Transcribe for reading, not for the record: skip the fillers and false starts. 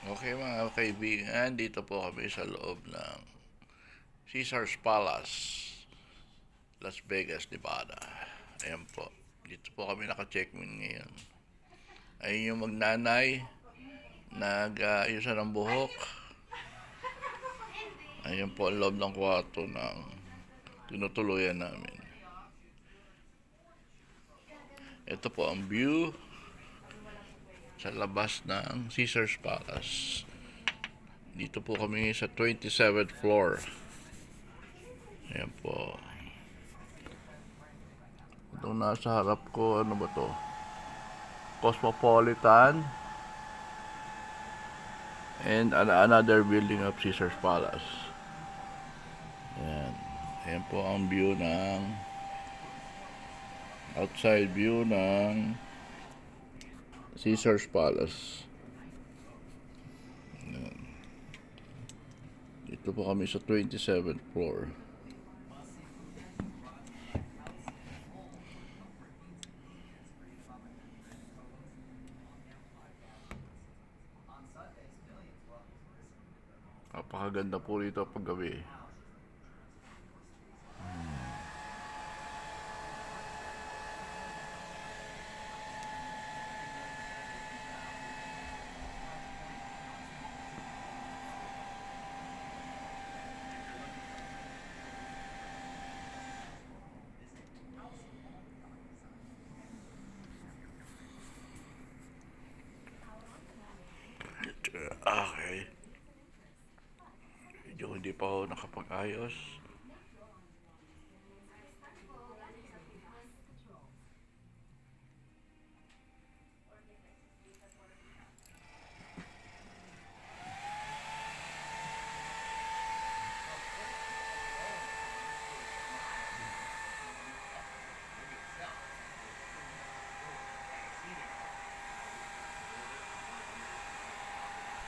Okay mga kaibigan, dito po kami sa loob ng Caesars Palace, Las Vegas, Nevada. Ayan po. Dito po kami naka-check-in ngayon. Ayun yung magnanay, nag-ayusan ng buhok. Ayun po ang loob ng kwarto ng tinutuluyan namin. Ito po ang view sa labas ng Caesars Palace. Dito po kami sa 27th floor. Ayan po. Itong nasa harap ko, ano ba to? Cosmopolitan and another building of Caesars Palace. Ayan. Ayan po ang view ng outside view ng Caesars Palace. Ayan. Dito po kami sa 27th floor. Napakaganda po rito pag gabi. Okay. Medyo hindi pa ako nakapag-ayos.